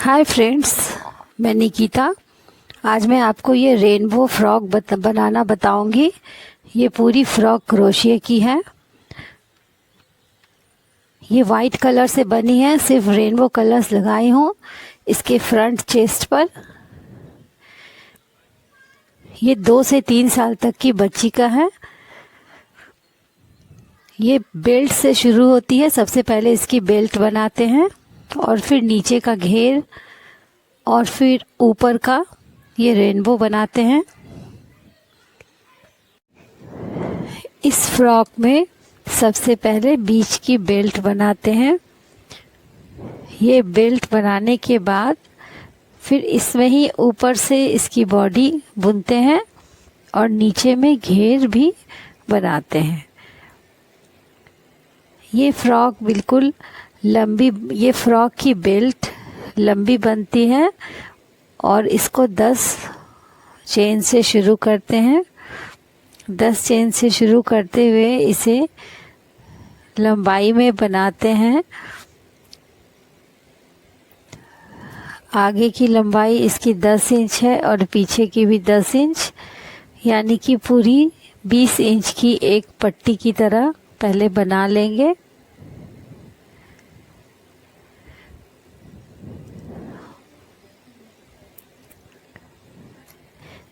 Hi friends, मैं निकिता। आज मैं आपको ये रेनबो फ्रॉक बनाना बताऊंगी। ये पूरी फ्रॉक क्रोशिया की है। ये वाइट कलर से बनी है, सिर्फ रेनबो कलर्स लगाई हूँ इसके फ्रंट चेस्ट पर। ये 2 से 3 साल तक की बच्ची का है। ये बेल्ट से शुरू होती है। सबसे पहले इसकी बेल्ट बनाते हैं और फिर नीचे का घेर और फिर ऊपर का ये रेनबो बनाते हैं। इस फ्रॉक में सबसे पहले बीच की बेल्ट बनाते हैं। ये बेल्ट बनाने के बाद फिर इसमें ही ऊपर से इसकी बॉडी बुनते हैं और नीचे में घेर भी बनाते हैं। ये फ्रॉक बिल्कुल लंबी, ये फ्रॉक की बेल्ट लंबी बनती है और इसको 10 चेन से शुरू करते हैं। 10 चेन से शुरू करते हुए इसे लंबाई में बनाते हैं। आगे की लंबाई इसकी 10 इंच है और पीछे की भी 10 इंच, यानी कि पूरी 20 इंच की एक पट्टी की तरह पहले बना लेंगे।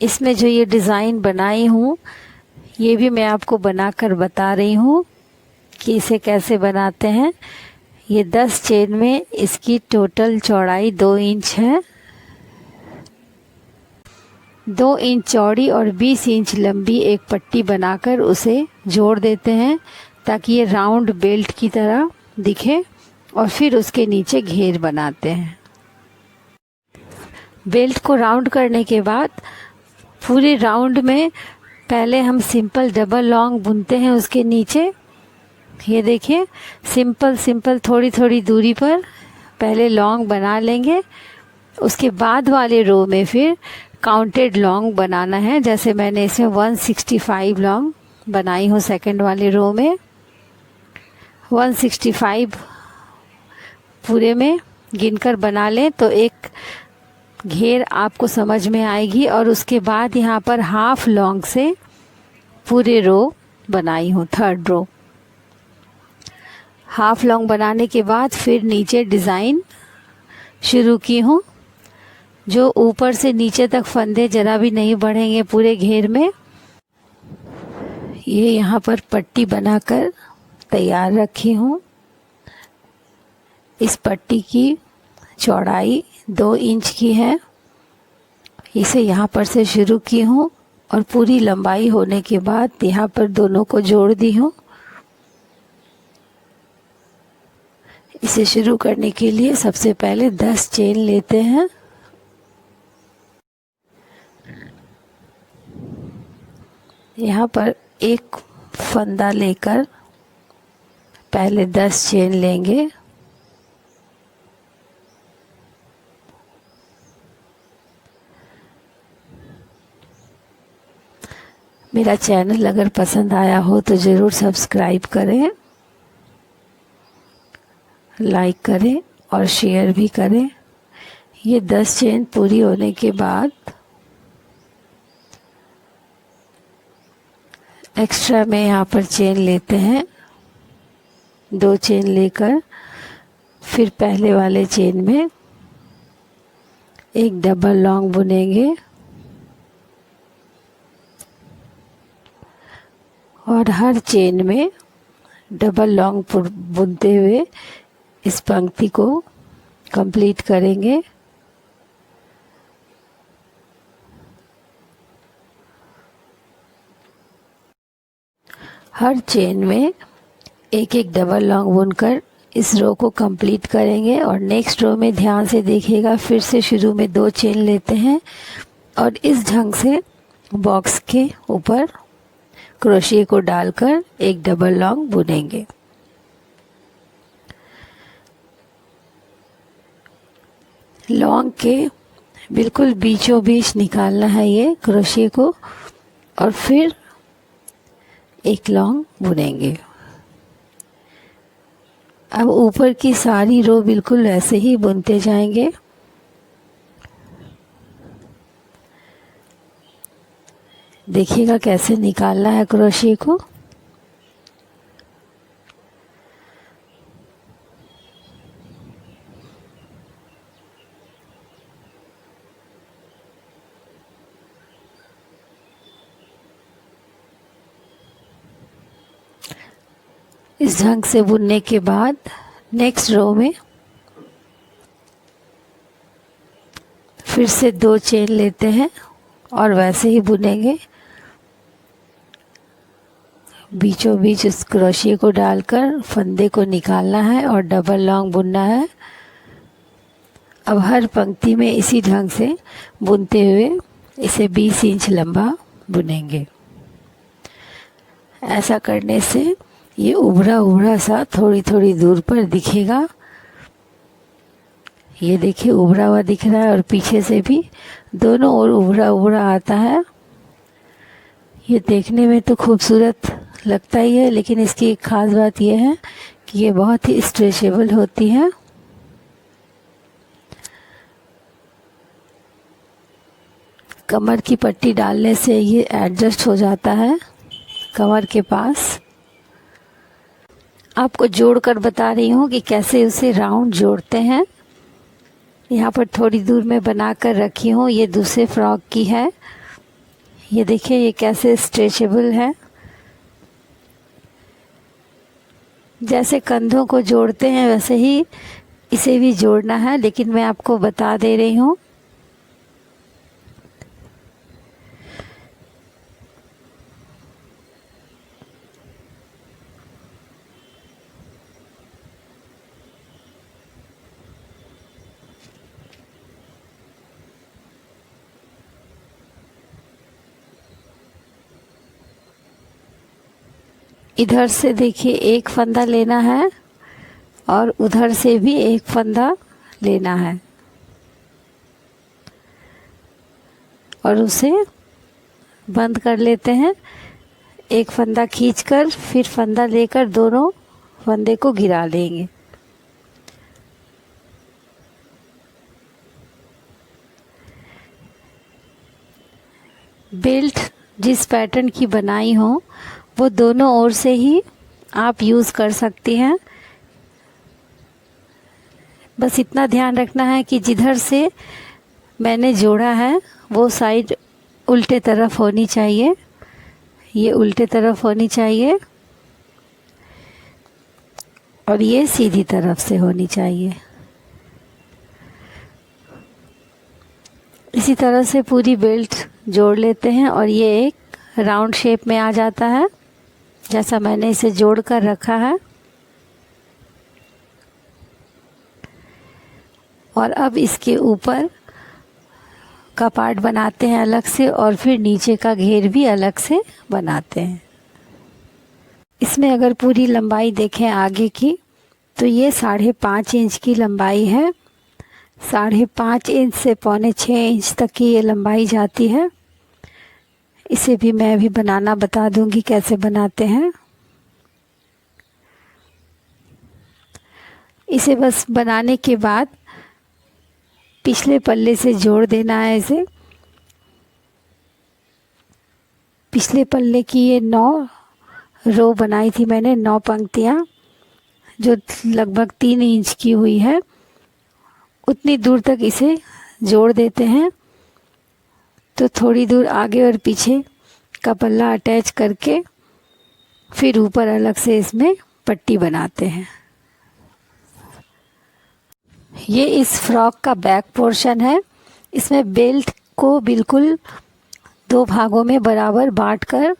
इसमें जो ये डिज़ाइन बनाई हूँ ये भी मैं आपको बनाकर बता रही हूँ कि इसे कैसे बनाते हैं। ये 10 चेन में इसकी टोटल चौड़ाई 2 इंच है। 2 इंच चौड़ी और 20 इंच लंबी एक पट्टी बनाकर उसे जोड़ देते हैं ताकि ये राउंड बेल्ट की तरह दिखे, और फिर उसके नीचे घेर बनाते हैं। बेल्ट को राउंड करने के बाद पूरे राउंड में पहले हम सिंपल डबल लॉन्ग बुनते हैं उसके नीचे। ये देखिए, सिंपल थोड़ी थोड़ी दूरी पर पहले लॉन्ग बना लेंगे। उसके बाद वाले रो में फिर काउंटेड लॉन्ग बनाना है। जैसे मैंने इसमें 165 लॉन्ग बनाई हूँ सेकंड वाले रो में। 165 पूरे में गिनकर बना लें तो एक घेर आपको समझ में आएगी। और उसके बाद यहाँ पर हाफ लॉन्ग से पूरे रो बनाई हूँ, थर्ड रो। हाफ लॉन्ग बनाने के बाद फिर नीचे डिज़ाइन शुरू की हूँ, जो ऊपर से नीचे तक फंदे जरा भी नहीं बढ़ेंगे पूरे घेर में। ये यहाँ पर पट्टी बनाकर तैयार रखी हूँ। इस पट्टी की चौड़ाई 2 इंच की है। इसे यहाँ पर से शुरू की हूँ और पूरी लंबाई होने के बाद यहाँ पर दोनों को जोड़ दी हूँ। इसे शुरू करने के लिए सबसे पहले 10 चेन लेते हैं। यहाँ पर एक फंदा लेकर पहले 10 चेन लेंगे। मेरा चैनल अगर पसंद आया हो तो ज़रूर सब्सक्राइब करें, लाइक करें और शेयर भी करें। ये 10 चेन पूरी होने के बाद एक्स्ट्रा में यहाँ पर चेन लेते हैं। 2 चेन लेकर फिर पहले वाले चेन में एक डबल लॉन्ग बुनेंगे और हर चेन में डबल लॉन्ग बुनते हुए इस पंक्ति को कंप्लीट करेंगे। हर चेन में एक एक डबल लॉन्ग बुनकर इस रो को कंप्लीट करेंगे। और नेक्स्ट रो में ध्यान से देखिएगा, फिर से शुरू में 2 चेन लेते हैं और इस ढंग से बॉक्स के ऊपर क्रोशिया को डालकर एक डबल लॉन्ग बुनेंगे। लॉन्ग के बिल्कुल बीचों बीच निकालना है ये क्रोशिया को, और फिर एक लॉन्ग बुनेंगे। अब ऊपर की सारी रो बिल्कुल ऐसे ही बुनते जाएंगे। देखिएगा कैसे निकालना है क्रोशिया को। इस ढंग से बुनने के बाद नेक्स्ट रो में फिर से 2 चेन लेते हैं और वैसे ही बुनेंगे। बीचों बीच उस क्रोशिया को डालकर फंदे को निकालना है और डबल लॉन्ग बुनना है। अब हर पंक्ति में इसी ढंग से बुनते हुए इसे 20 इंच लंबा बुनेंगे। ऐसा करने से ये उभरा उभरा सा थोड़ी थोड़ी दूर पर दिखेगा। ये देखिए उभरा हुआ दिख रहा है और पीछे से भी दोनों ओर उभरा उभरा आता है। ये देखने में तो खूबसूरत लगता ही है, लेकिन इसकी एक ख़ास बात यह है कि ये बहुत ही स्ट्रेचेबल होती है। कमर की पट्टी डालने से ये एडजस्ट हो जाता है कमर के पास। आपको जोड़कर बता रही हूँ कि कैसे उसे राउंड जोड़ते हैं। यहाँ पर थोड़ी दूर में बना कर रखी हूँ, ये दूसरे फ्रॉक की है। ये देखिए ये कैसे स्ट्रेचेबल है। जैसे कंधों को जोड़ते हैं वैसे ही इसे भी जोड़ना है, लेकिन मैं आपको बता दे रही हूँ। इधर से देखिए एक फंदा लेना है और उधर से भी एक फंदा लेना है और उसे बंद कर लेते हैं। एक फंदा खींचकर फिर फंदा लेकर दोनों फंदे को गिरा लेंगे। बेल्ट जिस पैटर्न की बनाई हो वो दोनों ओर से ही आप यूज़ कर सकती हैं। बस इतना ध्यान रखना है कि जिधर से मैंने जोड़ा है वो साइड उल्टे तरफ होनी चाहिए। ये उल्टे तरफ होनी चाहिए और ये सीधी तरफ से होनी चाहिए। इसी तरह से पूरी बेल्ट जोड़ लेते हैं और ये एक राउंड शेप में आ जाता है जैसा मैंने इसे जोड़ कर रखा है। और अब इसके ऊपर का पार्ट बनाते हैं अलग से और फिर नीचे का घेर भी अलग से बनाते हैं। इसमें अगर पूरी लंबाई देखें आगे की तो ये 5.5 इंच की लंबाई है। 5.5 इंच से 5.25 इंच तक की ये लंबाई जाती है। इसे भी मैं भी बनाना बता दूंगी कैसे बनाते हैं। इसे बस बनाने के बाद पिछले पल्ले से जोड़ देना है इसे। पिछले पल्ले की ये 9 रो बनाई थी मैंने, 9 पंक्तियाँ जो लगभग 3 इंच की हुई है, उतनी दूर तक इसे जोड़ देते हैं। तो थोड़ी दूर आगे और पीछे का पल्ला अटैच करके फिर ऊपर अलग से इसमें पट्टी बनाते हैं। ये इस फ्रॉक का बैक पोर्शन है। इसमें बेल्ट को बिल्कुल 2 भागों में बराबर बांटकर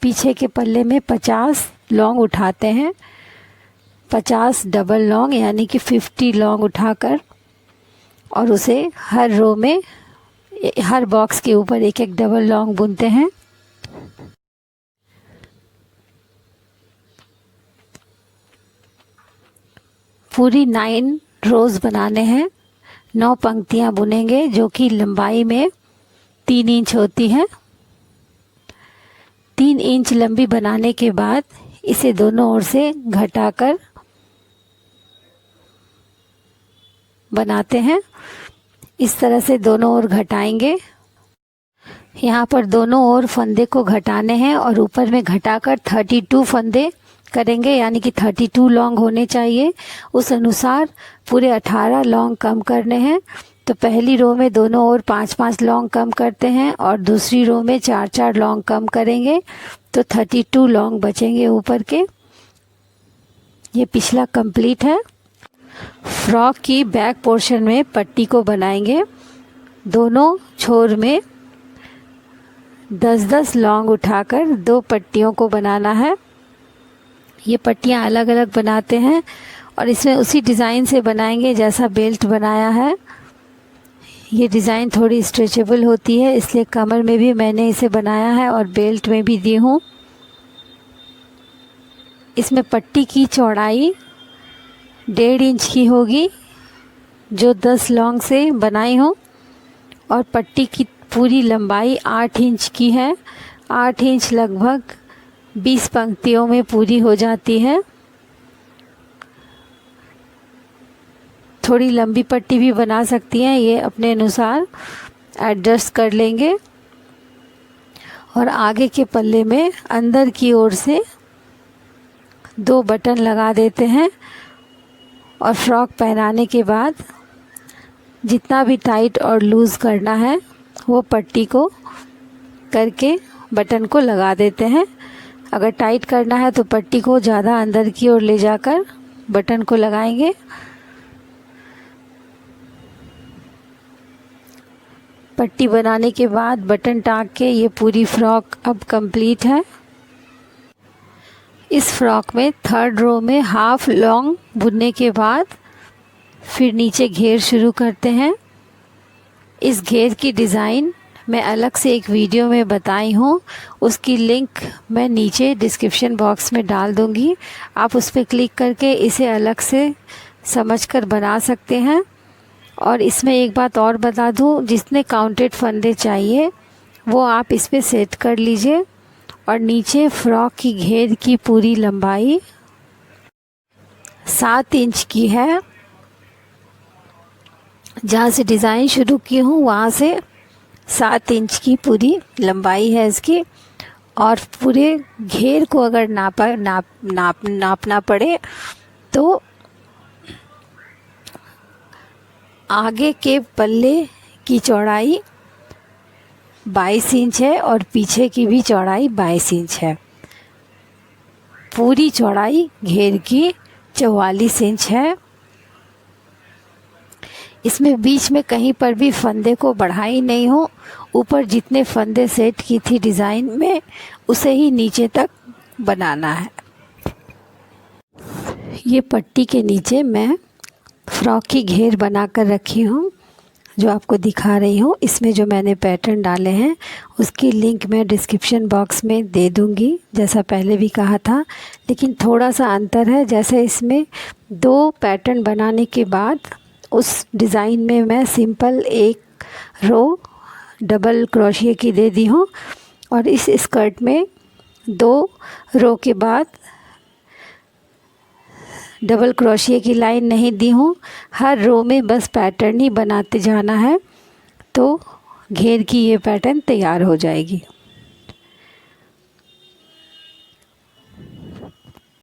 पीछे के पल्ले में 50 लॉन्ग उठाते हैं। 50 डबल लॉन्ग यानी कि 50 लॉन्ग उठाकर और उसे हर रो में हर बॉक्स के ऊपर एक एक डबल लॉन्ग बुनते हैं। पूरी 9 रोज बनाने हैं। 9 पंक्तियां बुनेंगे जो कि लंबाई में 3 इंच होती है। 3 इंच लंबी बनाने के बाद इसे दोनों ओर से घटाकर बनाते हैं। इस तरह से दोनों ओर घटाएंगे। यहाँ पर दोनों ओर फंदे को घटाने हैं और ऊपर में घटाकर 32 फंदे करेंगे, यानी कि 32 लॉन्ग होने चाहिए। उस अनुसार पूरे 18 लॉन्ग कम करने हैं। तो पहली रो में दोनों ओर 5-5 लॉन्ग कम करते हैं और दूसरी रो में 4-4 लॉन्ग कम करेंगे, तो 32 लॉन्ग बचेंगे ऊपर के। ये पिछला कंप्लीट है। फ्रॉक की बैक पोर्शन में पट्टी को बनाएंगे। दोनों छोर में 10-10 लॉन्ग उठाकर 2 पट्टियों को बनाना है। ये पट्टियाँ अलग अलग बनाते हैं और इसमें उसी डिज़ाइन से बनाएंगे जैसा बेल्ट बनाया है। ये डिज़ाइन थोड़ी स्ट्रेचेबल होती है, इसलिए कमर में भी मैंने इसे बनाया है और बेल्ट में भी दी हूँ। इसमें पट्टी की चौड़ाई 1.5 इंच की होगी जो 10 लॉन्ग से बनाई हूँ, और पट्टी की पूरी लंबाई 8 इंच की है। 8 इंच लगभग 20 पंक्तियों में पूरी हो जाती है। थोड़ी लंबी पट्टी भी बना सकती हैं, ये अपने अनुसार एडजस्ट कर लेंगे। और आगे के पल्ले में अंदर की ओर से 2 बटन लगा देते हैं और फ्रॉक पहनाने के बाद जितना भी टाइट और लूज़ करना है वो पट्टी को करके बटन को लगा देते हैं। अगर टाइट करना है तो पट्टी को ज़्यादा अंदर की ओर ले जाकर बटन को लगाएंगे। पट्टी बनाने के बाद बटन टाँग के ये पूरी फ्रॉक अब कंप्लीट है। इस फ्रॉक में 3rd रो में हाफ लॉन्ग बुनने के बाद फिर नीचे घेर शुरू करते हैं। इस घेर की डिज़ाइन मैं अलग से एक वीडियो में बताई हूँ, उसकी लिंक मैं नीचे डिस्क्रिप्शन बॉक्स में डाल दूँगी। आप उस पर क्लिक करके इसे अलग से समझकर बना सकते हैं। और इसमें एक बात और बता दूँ, जितने काउंटेड फंदे चाहिए वो आप इस पर सेट कर लीजिए। और नीचे फ्रॉक की घेर की पूरी लंबाई 7 इंच की है। जहाँ से डिज़ाइन शुरू की हूँ वहाँ से 7 इंच की पूरी लंबाई है इसकी। और पूरे घेर को अगर नापना पड़े तो आगे के पल्ले की चौड़ाई 22 इंच है और पीछे की भी चौड़ाई 22 इंच है। पूरी चौड़ाई घेर की 44 इंच है। इसमें बीच में कहीं पर भी फंदे को बढ़ाई नहीं हो। ऊपर जितने फंदे सेट की थी डिज़ाइन में उसे ही नीचे तक बनाना है। ये पट्टी के नीचे मैं फ्रॉक की घेर बनाकर रखी हूँ जो आपको दिखा रही हूँ। इसमें जो मैंने पैटर्न डाले हैं उसकी लिंक मैं डिस्क्रिप्शन बॉक्स में दे दूँगी, जैसा पहले भी कहा था। लेकिन थोड़ा सा अंतर है, जैसे इसमें 2 पैटर्न बनाने के बाद उस डिज़ाइन में मैं सिंपल 1 रो डबल क्रोशिया की दे दी हूँ, और इस स्कर्ट में 2 रो के बाद डबल क्रोशिया की लाइन नहीं दी हूँ। हर रो में बस पैटर्न ही बनाते जाना है, तो घेर की ये पैटर्न तैयार हो जाएगी।